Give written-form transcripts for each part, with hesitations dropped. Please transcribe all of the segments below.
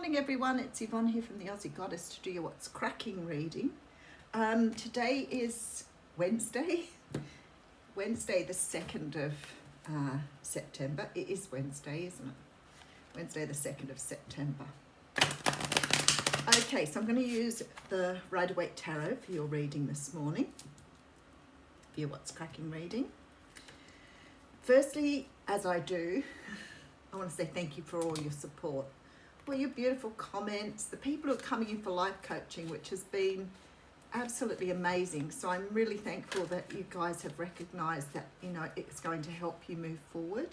morning everyone, it's Yvonne here from the Aussie Goddess to do your What's Cracking reading. Today is Wednesday the 2nd of September. It is Wednesday, isn't it? Wednesday the 2nd of September. Okay, so I'm going to use the Rider-Waite Tarot for your reading this morning, for your What's Cracking reading. Firstly, as I do, I want to say thank you for all your support, for your beautiful comments, the people who are coming in for life coaching, which has been absolutely amazing. So I'm really thankful that you guys have recognised that, you know, it's going to help you move forward.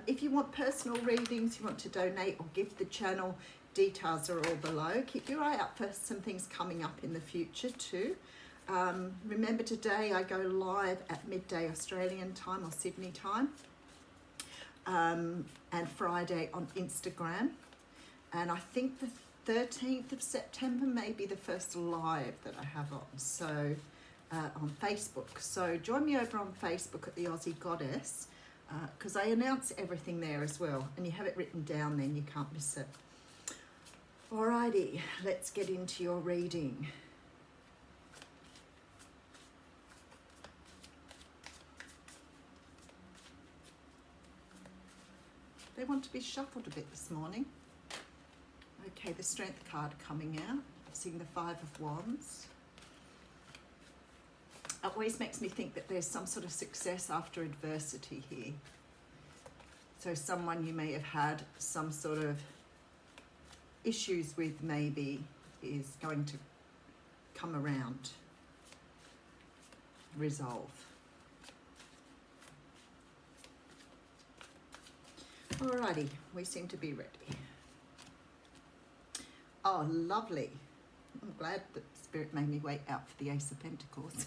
If you want personal readings, you want to donate or give the channel, details are all below. Keep your eye out for some things coming up in the future too. Remember, today I go live at midday Australian time or Sydney time, and Friday on Instagram, and I think the 13th of September may be the first live that I have on, so on Facebook. So join me over on Facebook at the Aussie Goddess, because I announce everything there as well, and you have it written down then, you can't miss it. Alrighty, let's get into your reading. They want to be shuffled a bit this morning. Okay, the Strength card coming out. I'm seeing the Five of Wands. It always makes me think that there's some sort of success after adversity here. So someone you may have had some sort of issues with maybe is going to come around, resolve. Alrighty, we seem to be ready. Oh, lovely. I'm glad that Spirit made me wait out for the Ace of Pentacles.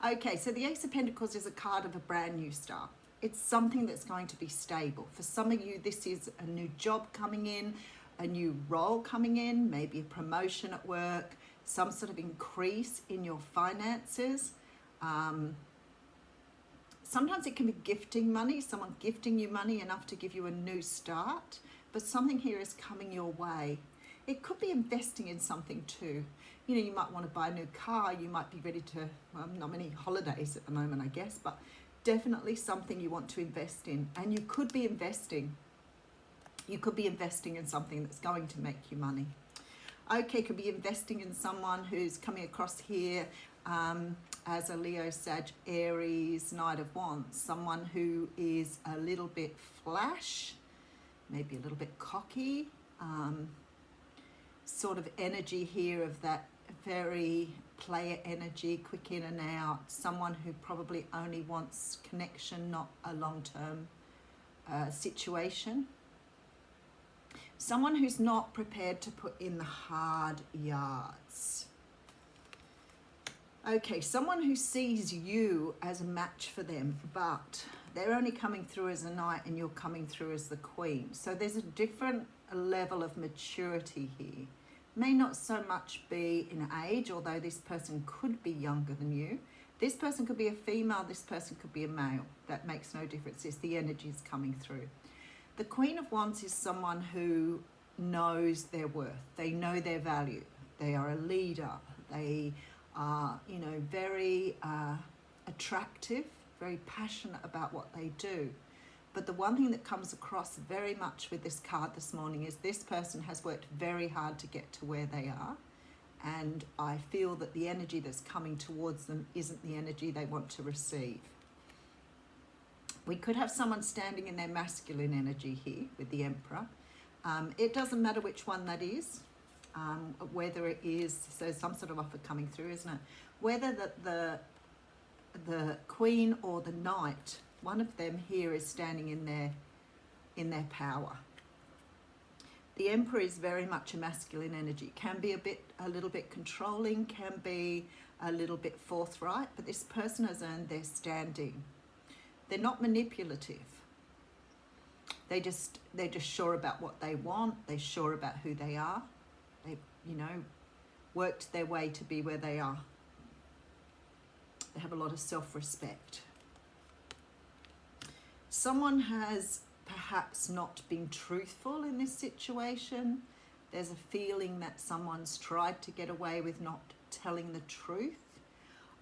Okay, so the Ace of Pentacles is a card of a brand new start. It's something that's going to be stable. For some of you, this is a new job coming in, a new role coming in, maybe a promotion at work, some sort of increase in your finances. Sometimes it can be gifting money, someone gifting you money enough to give you a new start, but something here is coming your way. It could be investing in something too. You know, you might want to buy a new car, you might be ready to, well, not many holidays at the moment, I guess, but definitely something you want to invest in. And you could be investing. You could be investing in something that's going to make you money. Okay, could be investing in someone who's coming across here as a Leo, Sag, Aries, Knight of Wands. Someone who is a little bit flash, maybe a little bit cocky, sort of energy here of that very player energy, quick in and out. Someone who probably only wants connection, not a long-term situation. Someone who's not prepared to put in the hard yards. Okay, someone who sees you as a match for them, but they're only coming through as a knight and you're coming through as the queen. So there's a different level of maturity here. May not so much be in age, although this person could be younger than you. This person could be a female, this person could be a male. That makes no difference. It's the energies coming through. The Queen of Wands is someone who knows their worth. They know their value. They are a leader. They are, you know, very attractive, very passionate about what they do. But the one thing that comes across very much with this card this morning is this person has worked very hard to get to where they are. And I feel that the energy that's coming towards them isn't the energy they want to receive. We could have someone standing in their masculine energy here with the Emperor. It doesn't matter which one that is, whether it is, so some sort of offer coming through, isn't it? Whether that the Queen or the Knight, one of them here is standing in their power. The Emperor is very much a masculine energy. Can be a little bit controlling, can be a little bit forthright, but this person has earned their standing. They're not manipulative. They're just sure about what they want. They're sure about who they are. They, you know, worked their way to be where they are. They have a lot of self-respect. Someone has perhaps not been truthful in this situation. There's a feeling that someone's tried to get away with not telling the truth.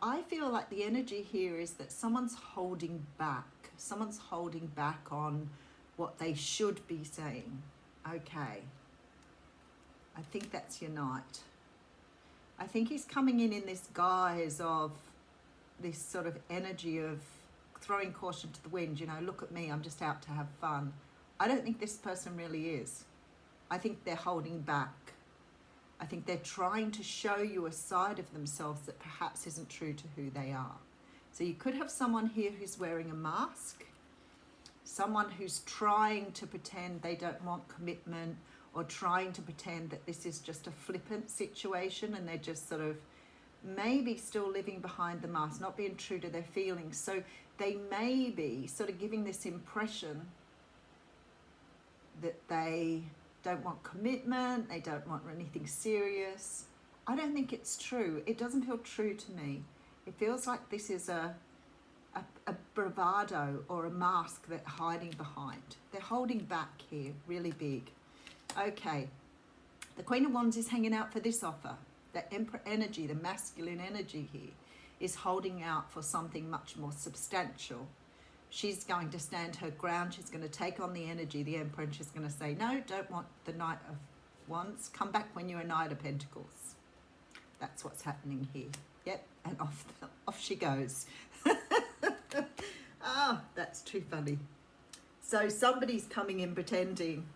I feel like the energy here is that someone's holding back. Someone's holding back on what they should be saying. Okay. I think that's your knight. I think he's coming in this guise of this sort of energy of throwing caution to the wind. You know, look at me, I'm just out to have fun. I don't think this person really is. I think they're holding back. I think they're trying to show you a side of themselves that perhaps isn't true to who they are. So you could have someone here who's wearing a mask, someone who's trying to pretend they don't want commitment, or trying to pretend that this is just a flippant situation and they're just sort of maybe still living behind the mask, not being true to their feelings. So they may be sort of giving this impression that they don't want commitment, they don't want anything serious. I don't think it's true. It doesn't feel true to me. It feels like this is a bravado or a mask that they're hiding behind. They're holding back here, really big. Okay, the Queen of Wands is hanging out for this offer. The Emperor energy, the masculine energy here, is holding out for something much more substantial. She's going to stand her ground. She's going to take on the energy, the Emperor, and she's going to say, no, don't want the Knight of Wands. Come back when you're a Knight of Pentacles. That's what's happening here. Yep, and off she goes. Ah, that's too funny. So somebody's coming in pretending,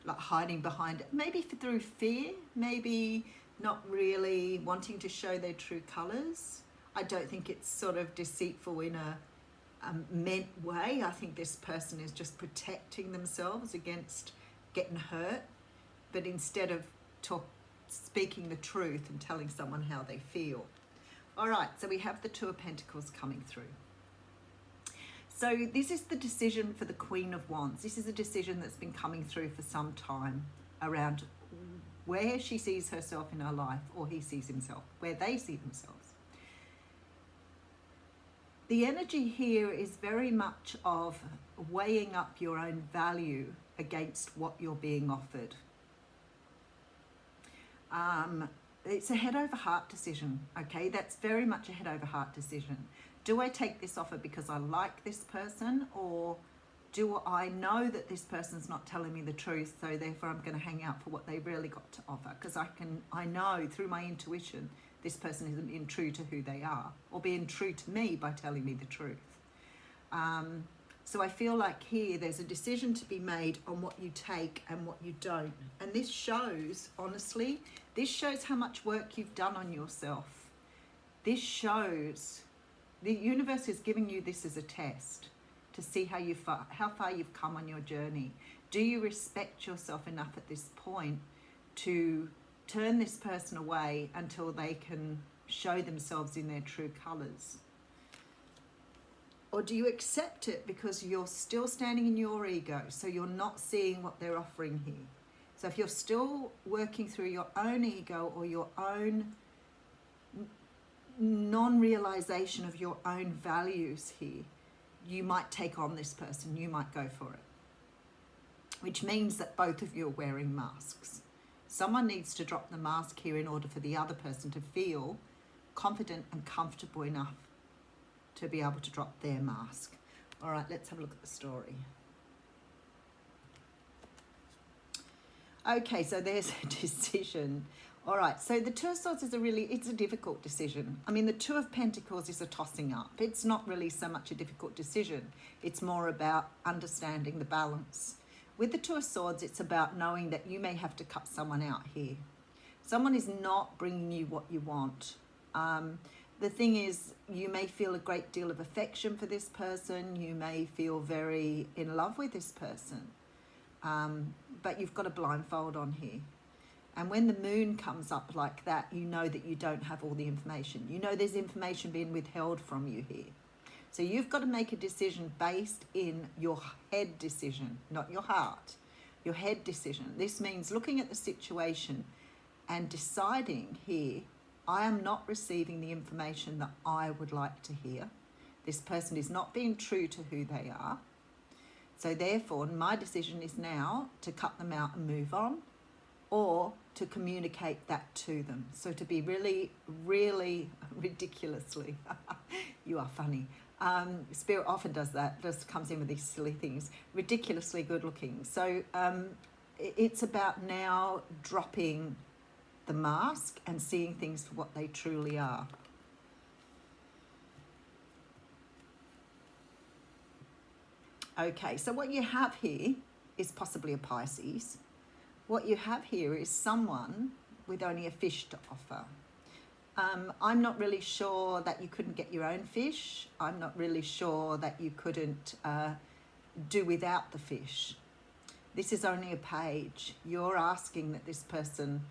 like hiding behind it, maybe through fear, maybe not really wanting to show their true colours. I don't think it's sort of deceitful in a meant way. I think this person is just protecting themselves against getting hurt, but instead of speaking the truth and telling someone how they feel. All right, so we have the Two of Pentacles coming through. So this is the decision for the Queen of Wands. This is a decision that's been coming through for some time around where she sees herself in her life, or he sees himself, where they see themselves. The energy here is very much of weighing up your own value against what you're being offered. It's a head over heart decision, okay? That's very much a head over heart decision. Do I take this offer because I like this person, or do I know that this person's not telling me the truth, so therefore I'm going to hang out for what they really got to offer? Because I know through my intuition this person isn't being true to who they are, or being true to me by telling me the truth. So I feel like here there's a decision to be made on what you take and what you don't. And this shows, honestly, this shows how much work you've done on yourself. This shows the universe is giving you this as a test to see how far you've come on your journey. Do you respect yourself enough at this point to turn this person away until they can show themselves in their true colours? Or do you accept it because you're still standing in your ego, so you're not seeing what they're offering here? So if you're still working through your own ego or your own non-realization of your own values here, you might take on this person, you might go for it. Which means that both of you are wearing masks. Someone needs to drop the mask here in order for the other person to feel confident and comfortable enough to be able to drop their mask. All right, let's have a look at the story. Okay, so there's a decision. All right, so the Two of Swords is it's a difficult decision. I mean, the Two of Pentacles is a tossing up. It's not really so much a difficult decision. It's more about understanding the balance. With the Two of Swords, it's about knowing that you may have to cut someone out here. Someone is not bringing you what you want. The thing is, you may feel a great deal of affection for this person. You may feel very in love with this person. But you've got a blindfold on here. And when the moon comes up like that, you know that you don't have all the information. You know there's information being withheld from you here. So you've got to make a decision based in your head decision, not your heart. Your head decision. This means looking at the situation and deciding here, I am not receiving the information that I would like to hear. This person is not being true to who they are. So therefore, my decision is now to cut them out and move on, or to communicate that to them. So to be really, really ridiculously, you are funny. Spirit often does that, just comes in with these silly things, ridiculously good looking. So it's about now dropping the mask and seeing things for what they truly are. Okay, so what you have here is possibly a Pisces. What you have here is someone with only a fish to offer. I'm not really sure that you couldn't get your own fish. I'm not really sure that you couldn't do without the fish. This is only a page. You're asking that this person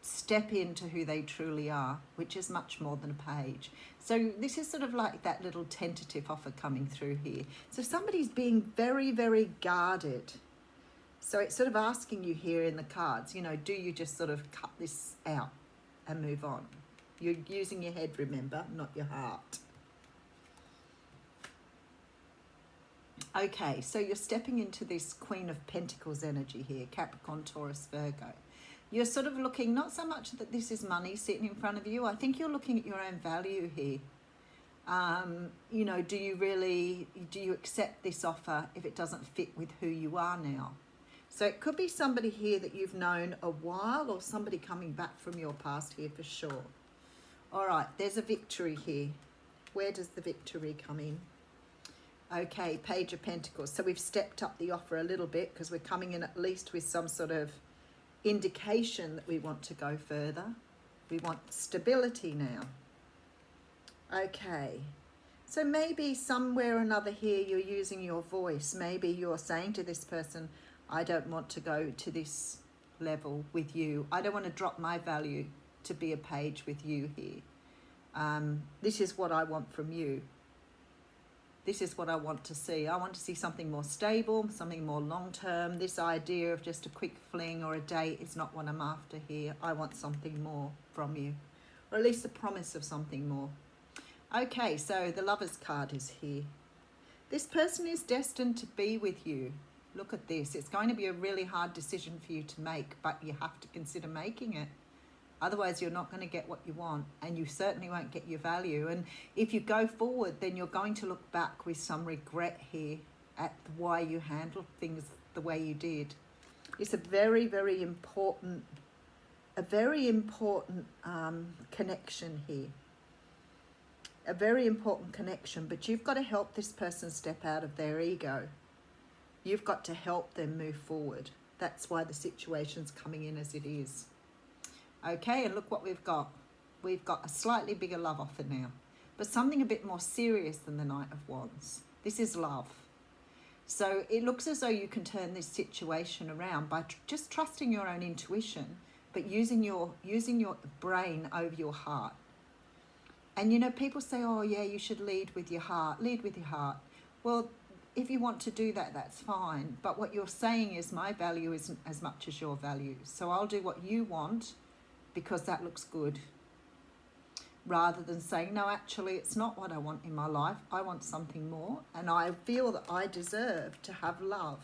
step into who they truly are, which is much more than a page. So this is sort of like that little tentative offer coming through here. So somebody's being very, very guarded. So it's sort of asking you here in the cards, you know, do you just sort of cut this out and move on? You're using your head, remember, not your heart. Okay, so you're stepping into this Queen of Pentacles energy here, Capricorn, Taurus, Virgo. You're sort of looking, not so much that this is money sitting in front of you. I think you're looking at your own value here. You know, do you accept this offer if it doesn't fit with who you are now? So it could be somebody here that you've known a while, or somebody coming back from your past here for sure. All right, there's a victory here. Where does the victory come in? Okay, Page of Pentacles. So we've stepped up the offer a little bit because we're coming in at least with some sort of indication that we want to go further. We want stability now. Okay, so maybe somewhere or another here you're using your voice. Maybe you're saying to this person, I don't want to go to this level with you. I don't want to drop my value to be a page with you here. This is what I want from you. This is what I want to see. I want to see something more stable, something more long-term. This idea of just a quick fling or a date is not what I'm after here. I want something more from you, or at least the promise of something more. Okay, so the Lover's card is here. This person is destined to be with you. Look at this. It's going to be a really hard decision for you to make, but you have to consider making it. Otherwise, you're not going to get what you want, and you certainly won't get your value. And if you go forward, then you're going to look back with some regret here at why you handled things the way you did. It's a very, very important, connection here. A very important connection, but you've got to help this person step out of their ego. You've got to help them move forward. That's why the situation's coming in as it is. Okay, and look what we've got. We've got a slightly bigger love offer now, but something a bit more serious than the Knight of Wands. This is love. So it looks as though you can turn this situation around by just trusting your own intuition, but using your brain over your heart. And you know, people say, oh yeah, you should lead with your heart. Lead with your heart. Well, if you want to do that, that's fine. But what you're saying is my value isn't as much as your value. So I'll do what you want because that looks good. Rather than saying, no, actually, it's not what I want in my life. I want something more. And I feel that I deserve to have love.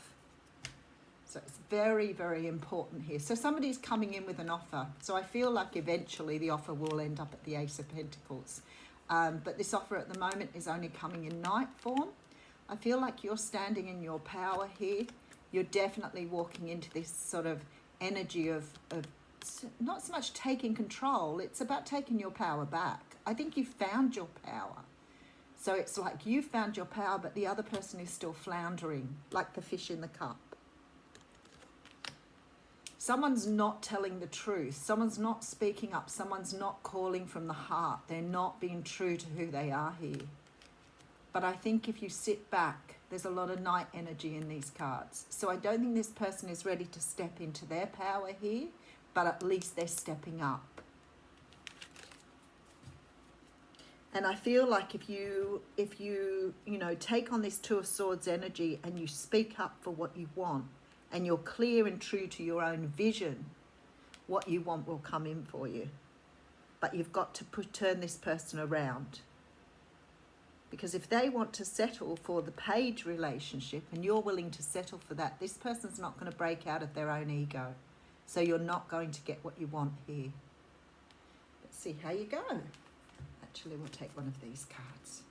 So it's very, very important here. So somebody's coming in with an offer. So I feel like eventually the offer will end up at the Ace of Pentacles. But this offer at the moment is only coming in Knight form. I feel like you're standing in your power here. You're definitely walking into this sort of energy of not so much taking control. It's about taking your power back. I think you found your power. So it's like you found your power, but the other person is still floundering, like the fish in the cup. Someone's not telling the truth. Someone's not speaking up. Someone's not calling from the heart. They're not being true to who they are here. But I think if you sit back, there's a lot of Knight energy in these cards. So I don't think this person is ready to step into their power here, but at least they're stepping up. And I feel like if you take on this Two of Swords energy and you speak up for what you want, and you're clear and true to your own vision, what you want will come in for you. But you've got to turn this person around. Because if they want to settle for the page relationship and you're willing to settle for that, this person's not going to break out of their own ego. So you're not going to get what you want here. Let's see how you go. Actually, we'll take one of these cards.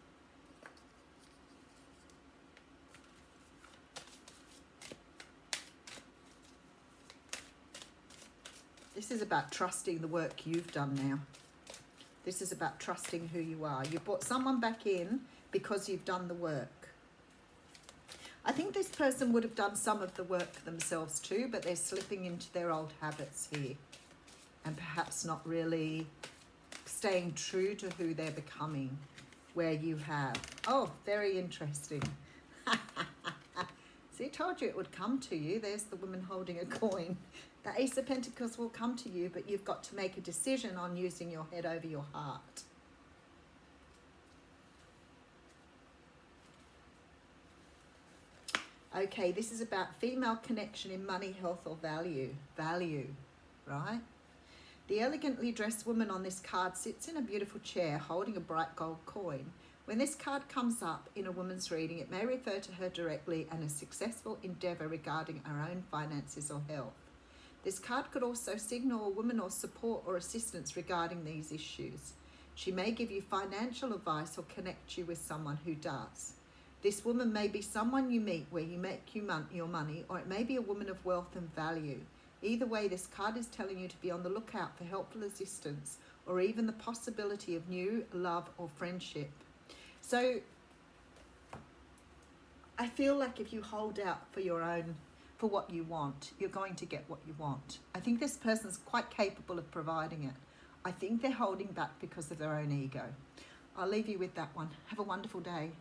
This is about trusting the work you've done now. This is about trusting who you are. You brought someone back in because you've done the work. I think this person would have done some of the work themselves too, but they're slipping into their old habits here and perhaps not really staying true to who they're becoming, where you have. Oh, very interesting. See, I told you it would come to you. There's the woman holding a coin. The Ace of Pentacles will come to you, but you've got to make a decision on using your head over your heart. Okay, this is about female connection in money, health, or value. Value, right? The elegantly dressed woman on this card sits in a beautiful chair holding a bright gold coin. When this card comes up in a woman's reading, it may refer to her directly and a successful endeavour regarding her own finances or health. This card could also signal a woman or support or assistance regarding these issues. She may give you financial advice or connect you with someone who does. This woman may be someone you meet where you make your money, or it may be a woman of wealth and value. Either way, this card is telling you to be on the lookout for helpful assistance or even the possibility of new love or friendship. So I feel like if you hold out for your own, for what you want, you're going to get what you want. I think this person's quite capable of providing it. I think they're holding back because of their own ego. I'll leave you with that one. Have a wonderful day.